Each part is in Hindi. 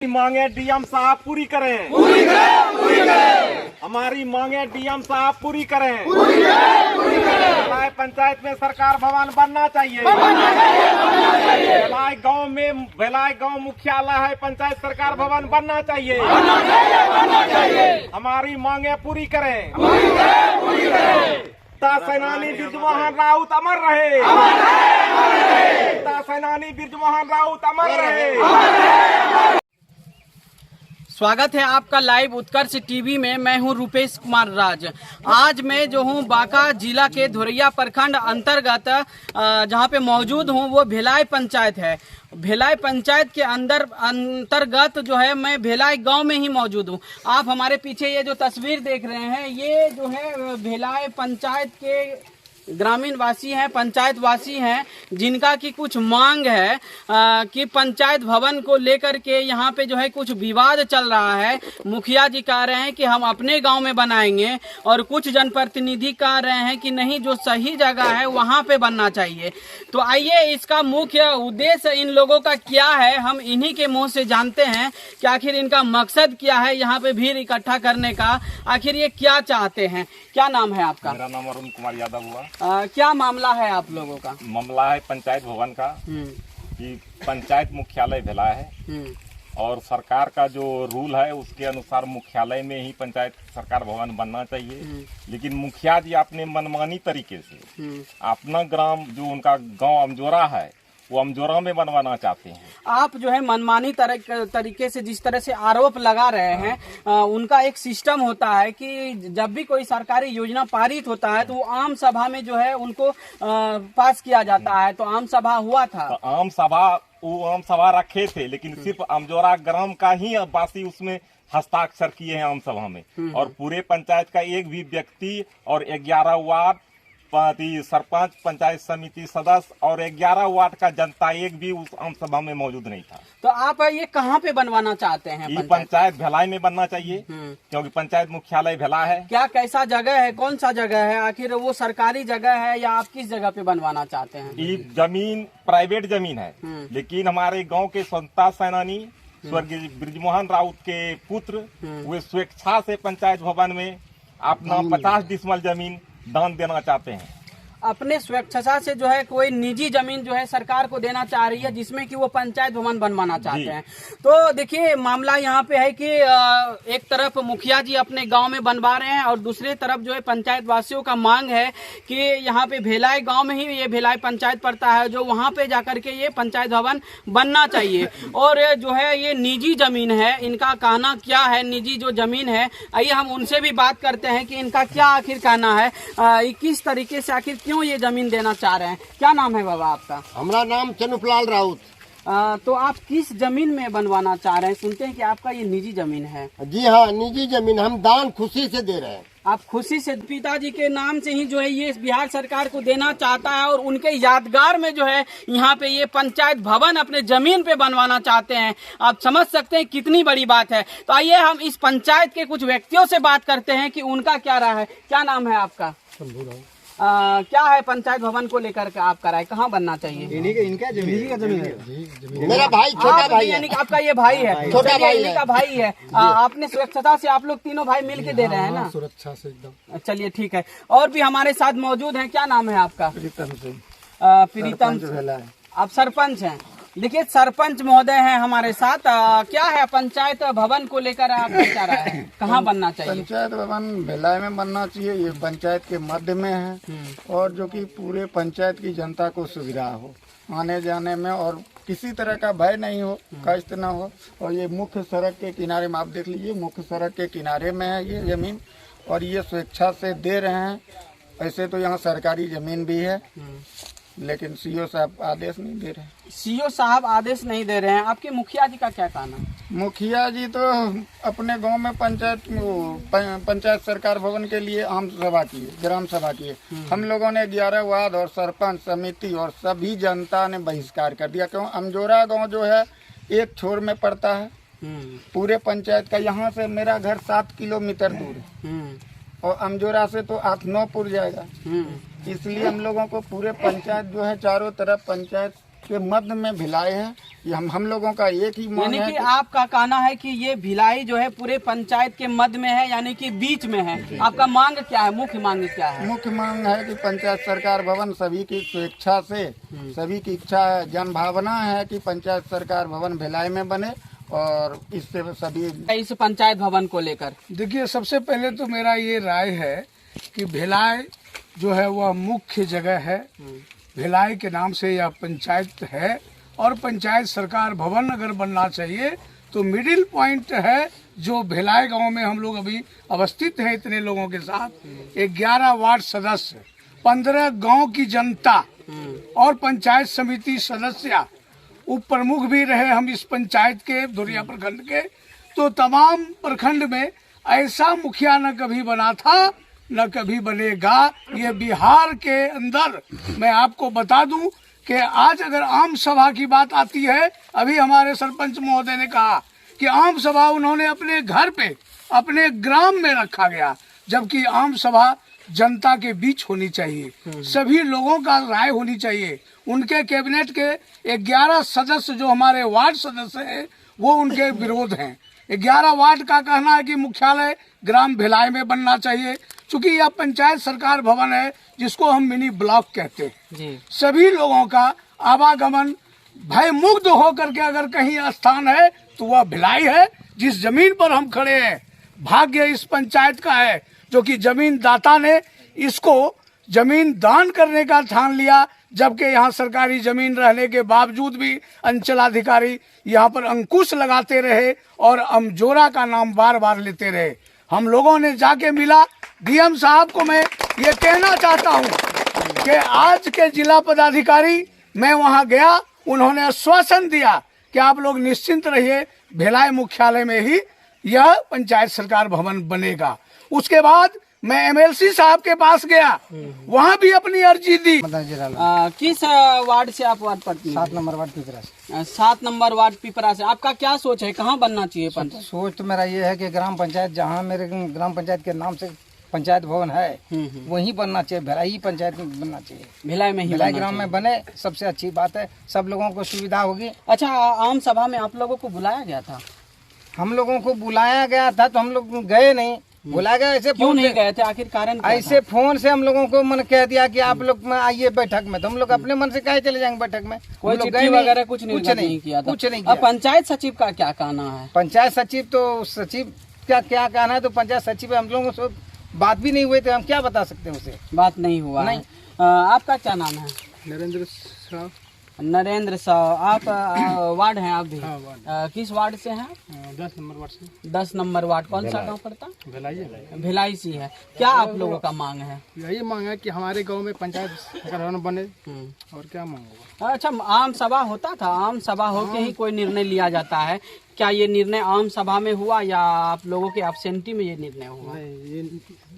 मांगे डीएम साहब पूरी करें, हमारी मांगे डीएम साहब पूरी करें। भिलाई पंचायत में सरकार भवन बनना चाहिए। भिलाई गांव मुख्यालय है, पंचायत सरकार भवन बनना चाहिए। हमारी मांगे पूरी करें। सेनानी बृजमोहन राउत अमर रहे। सेनानी बृजमोहन राउत अमर रहे। स्वागत है आपका लाइव उत्कर्ष टीवी में। मैं हूं रूपेश कुमार राज। आज मैं जो हूं बांका जिला के धोरैया प्रखंड अंतर्गत जहां पे मौजूद हूं वो भिलाई पंचायत है। भिलाई पंचायत के अंतर्गत जो है मैं भिलाई गांव में ही मौजूद हूं। आप हमारे पीछे ये जो तस्वीर देख रहे हैं ये जो है भिलाई पंचायत के ग्रामीण वासी हैं, पंचायत वासी हैं, जिनका की कुछ मांग है कि पंचायत भवन को लेकर के यहाँ पे जो है कुछ विवाद चल रहा है। मुखिया जी कह रहे हैं कि हम अपने गांव में बनाएंगे और कुछ जनप्रतिनिधि कह रहे हैं कि नहीं, जो सही जगह है वहाँ पे बनना चाहिए। तो आइए इसका मुख्य उद्देश्य इन लोगों का क्या है हम इन्हीं के मुँह से जानते हैं कि आखिर इनका मकसद क्या है यहाँ पे भीड़ इकट्ठा करने का, आखिर ये क्या चाहते हैं। क्या नाम है आपका? मेरा नाम अरुण कुमार यादव हुआ। क्या मामला है आप लोगों का? मामला है पंचायत भवन का कि पंचायत मुख्यालय भिलाई है और सरकार का जो रूल है उसके अनुसार मुख्यालय में ही पंचायत सरकार भवन बनना चाहिए। लेकिन मुखिया जी अपने मनमानी तरीके से अपना ग्राम जो उनका गांव अमजोरा है वो अमजोरा में बनवाना चाहते हैं। आप जो है मनमानी तरीके से जिस तरह से आरोप लगा रहे हैं, उनका एक सिस्टम होता है कि जब भी कोई सरकारी योजना पारित होता है तो वो आम सभा में जो है उनको पास किया जाता है। तो आम सभा हुआ था, तो आम सभा रखे थे, लेकिन सिर्फ अमजोरा ग्राम का ही वासी उसमें हस्ताक्षर किए हैं आम सभा में। और पूरे पंचायत का एक भी व्यक्ति और 11 वार्ड सरपंच, पंचायत समिति सदस्य और 11 वार्ड का जनता एक भी उस आम सभा में मौजूद नहीं था। तो आप ये कहाँ पे बनवाना चाहते हैं? ये पंचायत भिलाई में बनना चाहिए क्योंकि पंचायत मुख्यालय भिलाई है। क्या कैसा जगह है, कौन सा जगह है, आखिर वो सरकारी जगह है या आप किस जगह पे बनवाना चाहते हैं? ये जमीन प्राइवेट जमीन है, लेकिन हमारे गाँव के स्वतंत्रता सेनानी स्वर्गीय बृजमोहन राउत के पुत्र वे स्वेच्छा से पंचायत भवन में अपना 50 डिसमल जमीन दान देना चाहते हैं। अपने स्वेच्छा से जो है कोई निजी जमीन जो है सरकार को देना चाह रही है, जिसमें कि वो पंचायत भवन बनवाना चाहते हैं। तो देखिए मामला यहाँ पे है कि एक तरफ मुखिया जी अपने गांव में बनवा रहे हैं और दूसरी तरफ जो है पंचायत वासियों का मांग है कि यहाँ पे भिलाई गांव में ही ये भिलाई पंचायत पड़ता है, जो वहाँ पे जाकर के ये पंचायत भवन बनना चाहिए। और जो है ये निजी जमीन है, इनका कहना क्या है, निजी जो जमीन है, आइए हम उनसे भी बात करते हैं कि इनका क्या आखिर कहना है, किस तरीके से आखिर क्यों ये जमीन देना चाह रहे हैं। क्या नाम है बाबा आपका? हमारा नाम चनुपलाल राउत। तो आप किस जमीन में बनवाना चाह रहे हैं? सुनते हैं कि आपका ये निजी जमीन है। जी हाँ, निजी जमीन, हम दान खुशी से दे रहे हैं। आप खुशी से पिताजी के नाम से ही जो है ये बिहार सरकार को देना चाहता है और उनके यादगार में जो है यहाँ पे ये पंचायत भवन अपने जमीन पे बनवाना चाहते हैं। आप समझ सकते हैं कितनी बड़ी बात है। तो आइए हम इस पंचायत के कुछ व्यक्तियों से बात करते हैं कि उनका क्या राय है। क्या नाम है आपका? क्या है पंचायत भवन को लेकर के आपका राय, कहाँ बनना चाहिए? इनका जमीन है। मेरा भाई छोटा भाई है। यानी कि आपका ये भाई है, छोटा भाई है। का भाई है। आपने सुरक्षा से आप लोग तीनों भाई मिल के दे रहे हैं ना? सुरक्षा से एकदम। चलिए ठीक है। और भी हमारे साथ मौजूद हैं। क्या नाम है आपका? प्रीतम। आप सरपंच हैं। देखिए सरपंच महोदय हैं हमारे साथ। क्या है पंचायत भवन को लेकर आप क्या राय है, कहाँ बनना चाहिए? पंचायत भवन भिलाई में बनना चाहिए। ये पंचायत के मध्य में है और जो कि पूरे पंचायत की जनता को सुविधा हो आने जाने में और किसी तरह का भय नहीं हो, कष्ट न हो। और ये मुख्य सड़क के किनारे में आप देख लीजिए, मुख्य सड़क के किनारे में है ये जमीन और ये स्वेच्छा से दे रहे हैं। ऐसे तो यहाँ सरकारी जमीन भी है लेकिन सीओ साहब आदेश नहीं दे रहे हैं। सीओ साहब आदेश नहीं दे रहे हैं। आपके मुखिया जी का क्या कहना है? मुखिया जी तो अपने गांव में पंचायत सरकार भवन के लिए आम सभा किए, ग्राम सभा किए। हम लोगों ने 11 वार्ड और सरपंच समिति और सभी जनता ने बहिष्कार कर दिया। क्यों? अमजोरा गांव जो है एक छोर में पड़ता है पूरे पंचायत का। यहाँ से मेरा घर 7 किलोमीटर दूर है और अमजोरा से तो 8-9 पुर जाएगा। इसलिए हम लोगों को पूरे पंचायत जो है चारों तरफ पंचायत के मध्य में भिलाई है। ये हम लोगों का एक ही मांग यानी है कि आपका कहना है कि ये भिलाई जो है पूरे पंचायत के मध्य में है, यानी कि बीच में है। आपका मांग क्या है, मुख्य मांग क्या है? मुख्य मांग है कि पंचायत सरकार भवन सभी की स्वेच्छा से, सभी की इच्छा जन भावना है कि पंचायत सरकार भवन भिलाई में बने और इससे सभी इस पंचायत भवन को लेकर देखिए, सबसे पहले तो मेरा ये राय है कि भिलाई जो है वह मुख्य जगह है। भिलाई के नाम से यह पंचायत है और पंचायत सरकार भवन अगर बनना चाहिए तो मिडिल पॉइंट है जो भिलाई गांव में हम लोग अभी अवस्थित हैं इतने लोगों के साथ। 11 वार्ड सदस्य, 15 गांव की जनता और पंचायत समिति सदस्य, उप प्रमुख भी रहे हम इस पंचायत के धुरिया प्रखंड के। तो तमाम प्रखंड में ऐसा मुखिया न कभी बना था न कभी बनेगा। ये बिहार के अंदर मैं आपको बता दूं कि आज अगर आम सभा की बात आती है, अभी हमारे सरपंच महोदय ने कहा कि आम सभा उन्होंने अपने घर पे, अपने ग्राम में रखा गया, जबकि आम सभा जनता के बीच होनी चाहिए, सभी लोगों का राय होनी चाहिए। उनके कैबिनेट के 11 सदस्य जो हमारे वार्ड सदस्य हैं वो उनके विरोध हैं। 11 वार्ड का कहना है कि मुख्यालय ग्राम भिलाई में बनना चाहिए, चूंकि यह पंचायत सरकार भवन है जिसको हम मिनी ब्लॉक कहते हैं। जी। सभी लोगों का आवागमन भय मुक्त होकर के अगर कहीं स्थान है तो वह भिलाई है। जिस जमीन पर हम खड़े हैं, भाग्य इस पंचायत का है जो कि जमीन दाता ने इसको जमीन दान करने का ठान लिया, जबकि यहाँ सरकारी जमीन रहने के बावजूद भी अंचलाधिकारी यहाँ पर अंकुश लगाते रहे और अमजोरा का नाम बार बार लेते रहे। हम लोगों ने जाके मिला डीएम साहब को। मैं ये कहना चाहता हूँ कि आज के जिला पदाधिकारी, मैं वहाँ गया, उन्होंने आश्वासन दिया कि आप लोग निश्चिंत रहिए, भिलाई मुख्यालय में ही यह पंचायत सरकार भवन बनेगा। उसके बाद मैं एमएलसी साहब के पास गया, वहाँ भी अपनी अर्जी दी। किस वार्ड से आप वार्ड पड़ती हैं? 7 नंबर वार्ड पिपरा से। 7 नंबर वार्ड पिपरा से। आपका क्या सोच है, कहाँ बनना चाहिए पंचायत? सोच तो मेरा ये है कि ग्राम पंचायत, जहाँ मेरे ग्राम पंचायत के नाम से पंचायत भवन है वहीं बनना चाहिए, भिलाई पंचायत में बनना चाहिए। भिलाई में ही भिलाई ग्राम में बने, सबसे अच्छी बात है, सब लोगों को सुविधा होगी। अच्छा, आम सभा में आप लोगों को बुलाया गया था? हम लोगों को बुलाया गया था तो हम लोग गए नहीं। बुलाया गया ऐसे क्यों फोन नहीं से, गए थे, आखिर कारण क्या ऐसे फोन से हम लोगों को मन कह दिया कि आप लोग आइए बैठक में, तो हम लोग अपने मन से कहे चले जाएंगे बैठक में। कोई हम लोग चिट्ठी गए वगैरह कुछ नहीं किया था? कुछ नहीं अब किया। पंचायत सचिव का क्या कहना है? पंचायत सचिव तो सचिव का क्या कहना है, तो पंचायत सचिव हम लोगों से बात भी नहीं हुई, तो हम क्या बता सकते हैं उसे। बात नहीं हुआ नहीं। है। आपका क्या नाम है? नरेंद्र साहब। नरेंद्र साहब। आप वार्ड हैं आप भी? किस वार्ड से हैं? 10 नंबर वार्ड से। 10 नंबर वार्ड। कौन सा गांव पड़ता? भिलाई। भिलाई सी है। क्या आप लोगों का मांग है? यही मांग है कि हमारे गांव में पंचायत सरकार भवन बने, और क्या मांग होगा। अच्छा, आम सभा होता था, आम सभा होके ही कोई निर्णय लिया जाता है, क्या ये निर्णय आम सभा में हुआ या आप लोगों के एब्सेंटी में ये निर्णय हुआ? नहीं, ये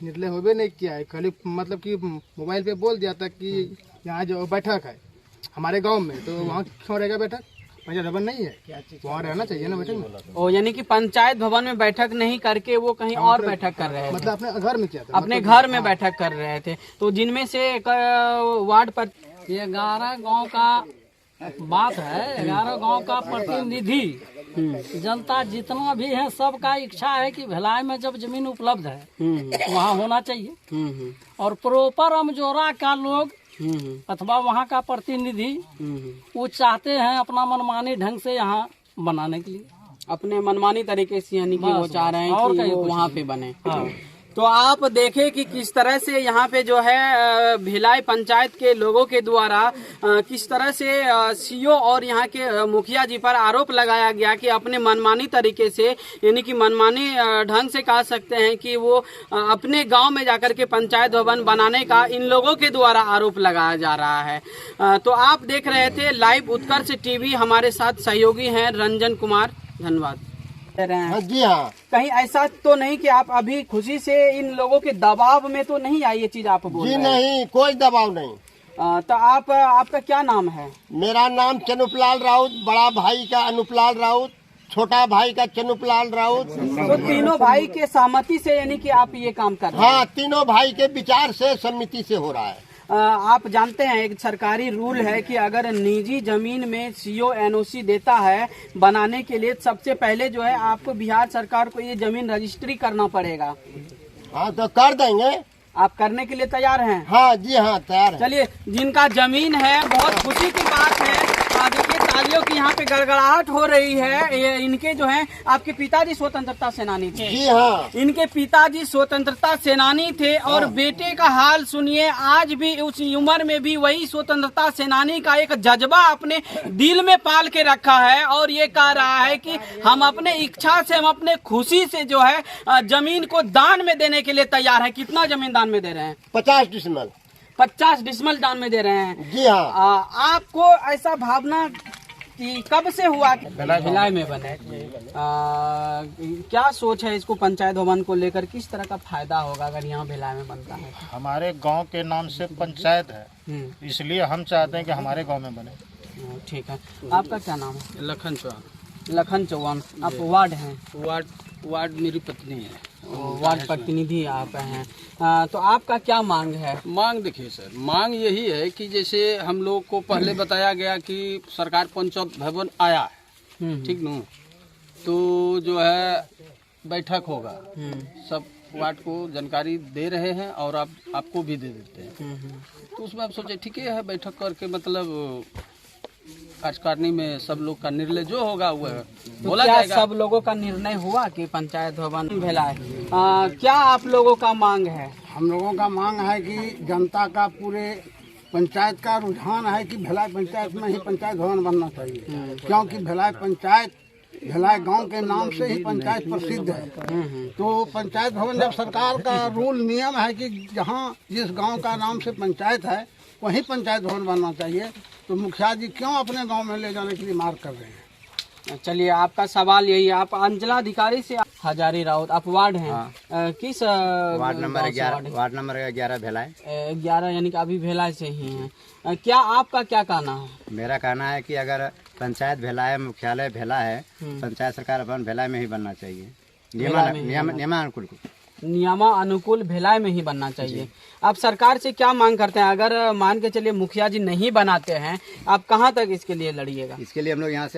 निर्णय होबे नहीं किया है, खाली मतलब कि मोबाइल पे बोल दिया था कि यहाँ जो बैठक है हमारे गांव में, तो वहाँ क्यों रहेगा बैठक? पंचायत भवन नहीं है, वहाँ रहना चाहिए ना बैठक में। ओ, यानी कि पंचायत भवन में बैठक नहीं करके वो कहीं और बैठक कर रहे थे? मतलब अपने घर में किया था, अपने घर में बैठक कर रहे थे। तो जिनमें से वार्ड पर 11 गांव का बात है, 11 गांव का प्रतिनिधि जनता जितना भी है, सबका इच्छा है कि भिलाई में जब जमीन उपलब्ध है वहाँ होना चाहिए, और प्रॉपर अमजोरा का लोग अथवा वहाँ का प्रतिनिधि वो चाहते हैं अपना मनमानी ढंग से यहाँ बनाने के लिए, अपने मनमानी तरीके से, यानी कि वो चाह रहे हैं और कि कहीं वो कुछ वहाँ पे बने। तो आप देखें कि किस तरह से यहाँ पे जो है भिलाई पंचायत के लोगों के द्वारा किस तरह से सीओ और यहाँ के मुखिया जी पर आरोप लगाया गया कि अपने मनमानी तरीके से, यानी कि मनमानी ढंग से कह सकते हैं कि वो अपने गांव में जाकर के पंचायत भवन बनाने का इन लोगों के द्वारा आरोप लगाया जा रहा है। तो आप देख रहे थे लाइव उत्कर्ष टीवी, हमारे साथ सहयोगी हैं रंजन कुमार। धन्यवाद। जी हाँ, कहीं ऐसा तो नहीं कि आप अभी खुशी से इन लोगों के दबाव में तो नहीं आई ये चीज आप बोल जी रहे हैं? नहीं, कोई दबाव नहीं। तो आपका क्या नाम है? मेरा नाम चनुपलाल राउत, बड़ा भाई का अनुपलाल राउत, छोटा भाई का चनुपलाल राउत। तो तीनों भाई के सहमति से यानी कि आप ये काम कर रहे हैं? हाँ, तीनों भाई के विचार से, सम्मति से हो रहा है। आप जानते हैं एक सरकारी रूल है कि अगर निजी जमीन में सीओ एनओसी देता है बनाने के लिए, सबसे पहले जो है आपको बिहार सरकार को ये जमीन रजिस्ट्री करना पड़ेगा। हाँ तो कर देंगे। आप करने के लिए तैयार हैं? हाँ जी हाँ तैयार है। चलिए, जिनका जमीन है, बहुत खुशी की बात है। देखिए तालियों की यहाँ पे गड़गड़ाहट हो रही है। ये इनके जो हैं, आपके पिताजी स्वतंत्रता सेनानी थे? जी हाँ। इनके पिताजी स्वतंत्रता सेनानी थे और बेटे का हाल सुनिए, आज भी उस उम्र में भी वही स्वतंत्रता सेनानी का एक जज्बा अपने दिल में पाल के रखा है और ये कह रहा है कि हम अपने इच्छा से, हम अपने खुशी से जो है जमीन को दान में देने के लिए तैयार है। कितना जमीन दान में दे रहे हैं? 50 डिसमल। 50 डिसमल दान में दे रहे हैं? जी हाँ। आपको ऐसा भावना कि कब से हुआ कि भिलाई में बने? क्या सोच है इसको पंचायत भवन को लेकर, किस तरह का फायदा होगा अगर यहाँ भिलाई में बनता है? हमारे गांव के नाम से पंचायत है, इसलिए हम चाहते हैं कि हमारे गांव में बने। ठीक है। आपका क्या नाम है? लखन चौहान। लखन चौहान। आप वार्ड हैं? वार्ड मेरी पत्नी है। वार्ड प्रतिनिधि आप हैं। तो आपका क्या मांग है? मांग देखिए सर, मांग यही है कि जैसे हम लोग को पहले बताया गया कि सरकार पंचायत भवन आया है, ठीक न, तो जो है बैठक होगा, सब वार्ड को जानकारी दे रहे हैं और आपको भी दे देते हैं। तो उसमें आप सोचे ठीक है, बैठक करके मतलब कार्यकारिणी में सब लोग का निर्णय जो होगा वह बोला जाएगा। सब लोगों का निर्णय हुआ कि पंचायत भवन भिलाई? क्या आप लोगों का मांग है? हम लोगों का मांग है कि जनता का पूरे पंचायत का रुझान है कि भिलाई पंचायत में ही पंचायत भवन बनना चाहिए, क्योंकि भिलाई पंचायत भिलाई गांव के नाम से ही पंचायत प्रसिद्ध है। तो पंचायत भवन जब सरकार का रूल नियम है कि जहां जिस गांव का नाम से पंचायत है वहीं पंचायत भवन बनना चाहिए, तो मुखिया जी क्यों अपने गांव में ले जाने के लिए मार कर रहे हैं? चलिए, आपका सवाल यही है। आप अंचलाधिकारी से हजारी राउत, आप वार्ड हैं? हाँ। किस ward number 11? Ward number 11 Bhilai. 11 यानी कि अभी भिलाई से ही हैं। क्या आपका क्या कहना है? मेरा कहना है कि अगर पंचायत भिलाई मुख्यालय भिलाई है, पंचायत सरकार भवन भिलाई में ही बनना चाहिए, नियमानुकूल नियमानुकूल भिलाई में ही बनना चाहिए। आप सरकार से क्या मांग करते हैं? अगर मान के चलिए मुखिया जी नहीं बनाते हैं, आप कहाँ तक इसके लिए लड़िएगा? इसके लिए हम लोग यहाँ से